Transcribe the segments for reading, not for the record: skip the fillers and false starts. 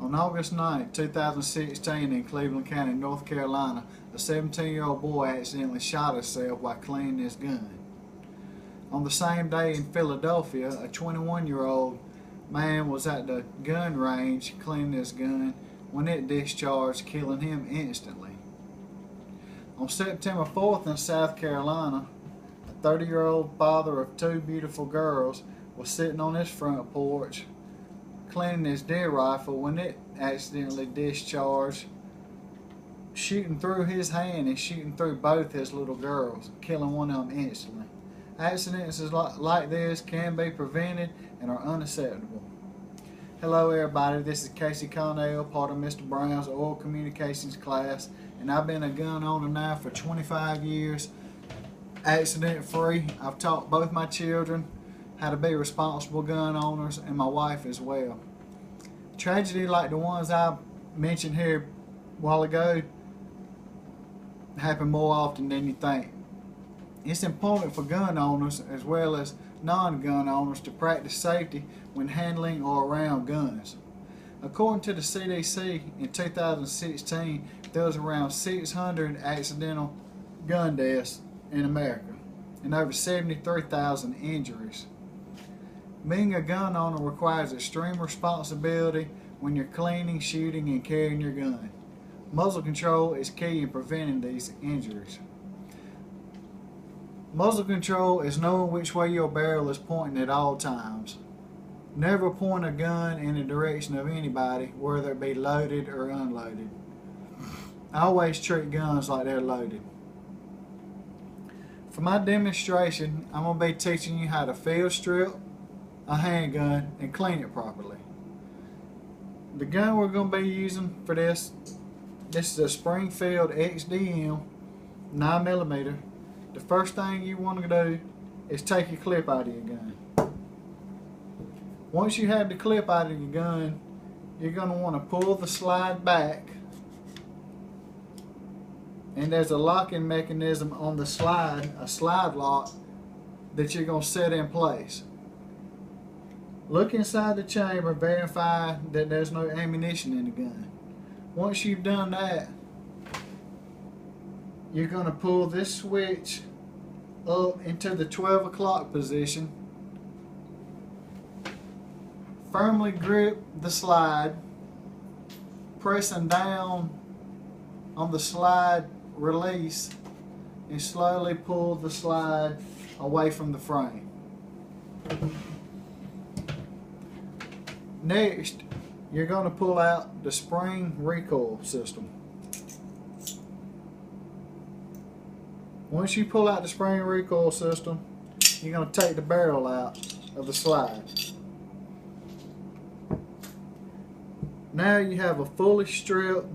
On August 9, 2016 in Cleveland County, North Carolina, a 17-year-old boy accidentally shot himself while cleaning his gun. On the same day in Philadelphia, a 21-year-old man was at the gun range cleaning his gun when it discharged, killing him instantly. On September 4th in South Carolina, a 30-year-old father of two beautiful girls was sitting on his front porch cleaning his deer rifle when it accidentally discharged, shooting through his hand and shooting through both his little girls, killing one of them instantly. Accidents like this can be prevented and are unacceptable. Hello everybody, this is Casey Connell, part of Mr. Brown's Oil Communications class, and I've been a gun owner now for 25 years, accident free. I've taught both my children how to be responsible gun owners and my wife as well. Tragedy like the ones I mentioned here a while ago happen more often than you think. It's important for gun owners as well as non-gun owners to practice safety when handling or around guns. According to the CDC, in 2016, there was around 600 accidental gun deaths in America and over 73,000 injuries. Being a gun owner requires extreme responsibility when you're cleaning, shooting, and carrying your gun. Muzzle control is key in preventing these injuries. Muzzle control is knowing which way your barrel is pointing at all times. Never point a gun in the direction of anybody, whether it be loaded or unloaded. I always treat guns like they're loaded. For my demonstration, I'm going to be teaching you how to field strip a handgun and clean it properly. The gun we're going to be using for this is a Springfield XDM 9mm. The first thing you want to do is take your clip out of your gun. Once you have the clip out of your gun, you're going to want to pull the slide back, and there's a locking mechanism on the slide, a slide lock that you're going to set in place. Look inside the chamber, verify that there's no ammunition in the gun. Once you've done that, you're going to pull this switch up into the 12 o'clock position. Firmly grip the slide, pressing down on the slide release, and slowly pull the slide away from the frame. Next, you're going to pull out the spring recoil system. Once you pull out the spring recoil system, you're going to take the barrel out of the slide. Now you have a fully stripped,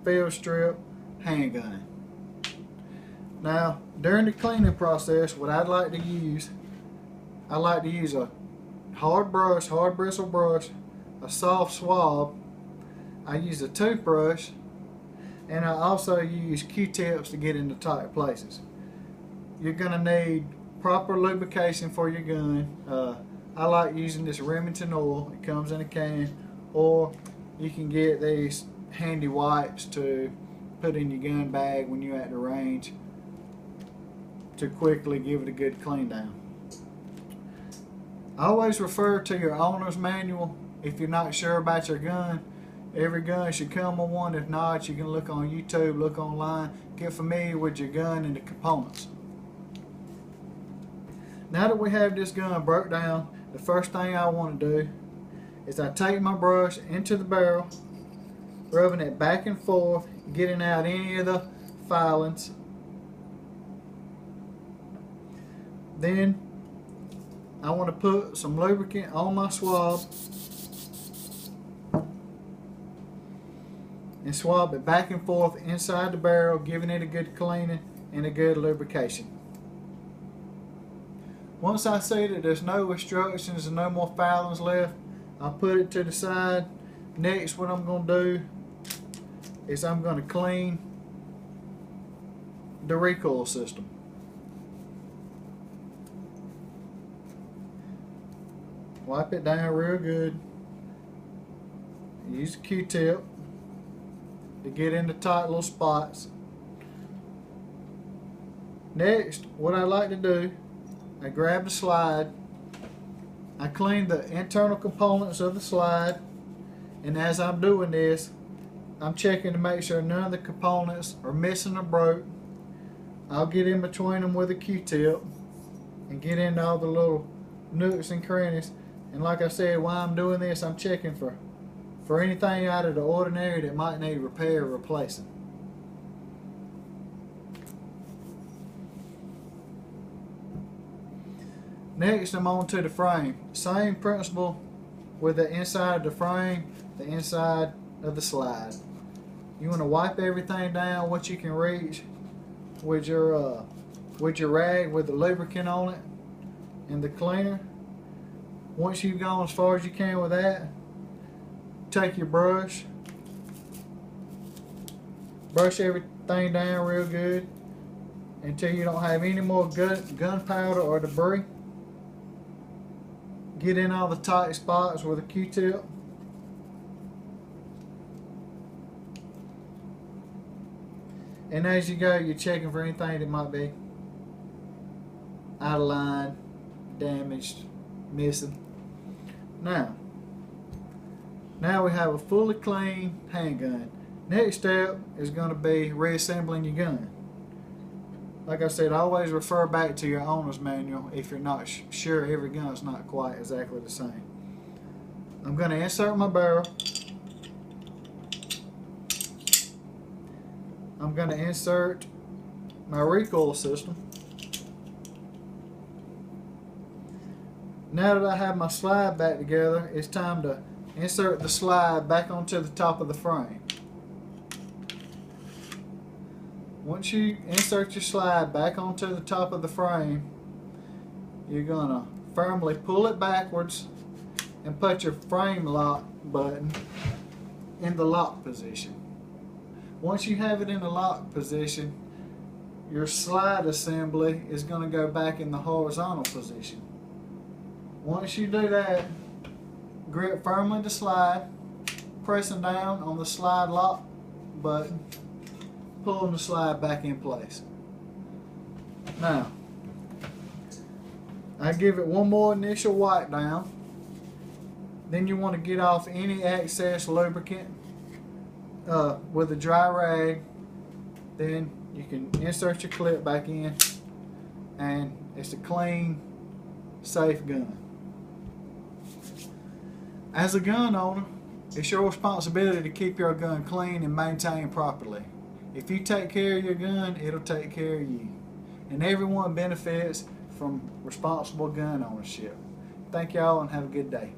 field stripped handgun. Now, during the cleaning process, what I like to use a hard bristle brush, a soft swab. I use a toothbrush, and I also use Q-tips to get into tight places. You're going to need proper lubrication for your gun. I like using this Remington oil. It comes in a can, or you can get these handy wipes to put in your gun bag when you're at the range to quickly give it a good clean down. Always refer to your owner's manual if you're not sure about your gun. Every gun should come with one. If not, you can look on YouTube, look online, get familiar with your gun and the components. Now that we have this gun broke down, the first thing I want to do is I take my brush into the barrel, rubbing it back and forth, getting out any of the filings. Then I want to put some lubricant on my swab and swab it back and forth inside the barrel, giving it a good cleaning and a good lubrication. Once I see that there's no obstructions and no more filings left, I'll put it to the side. Next, what I'm going to do is I'm going to clean the recoil system. Wipe it down real good. use a Q-tip to get into tight little spots. Next, what I like to do, I grab the slide, I clean the internal components of the slide, and as I'm doing this, I'm checking to make sure none of the components are missing or broke. I'll get in between them with a Q-tip and get into all the little nooks and crannies. And like I said, while I'm doing this, I'm checking for anything out of the ordinary that might need repair or replacing. Next, I'm on to the frame. Same principle with the inside of the frame, the inside of the slide. You want to wipe everything down what you can reach with your rag with the lubricant on it and the cleaner. Once you've gone as far as you can with that, take your brush, brush everything down real good until you don't have any more gunpowder or debris. Get in all the tight spots with a Q-tip. And as you go, you're checking for anything that might be out of line, damaged, missing. Now we have a fully clean handgun. Next step is going to be reassembling your gun. Like I said, always refer back to your owner's manual if you're not sure every gun's not quite exactly the same. I'm going to insert my barrel. I'm going to insert my recoil system. Now that I have my slide back together, it's time to insert the slide back onto the top of the frame. Once you insert your slide back onto the top of the frame, you're going to firmly pull it backwards and put your frame lock button in the lock position. Once you have it in the lock position, your slide assembly is going to go back in the horizontal position. Once you do that, grip firmly the slide, pressing down on the slide lock button, pulling the slide back in place. Now, I give it one more initial wipe down. Then you want to get off any excess lubricant with a dry rag. Then you can insert your clip back in, and it's a clean, safe gun. As a gun owner, it's your responsibility to keep your gun clean and maintained properly. If you take care of your gun, it'll take care of you. And everyone benefits from responsible gun ownership. Thank y'all and have a good day.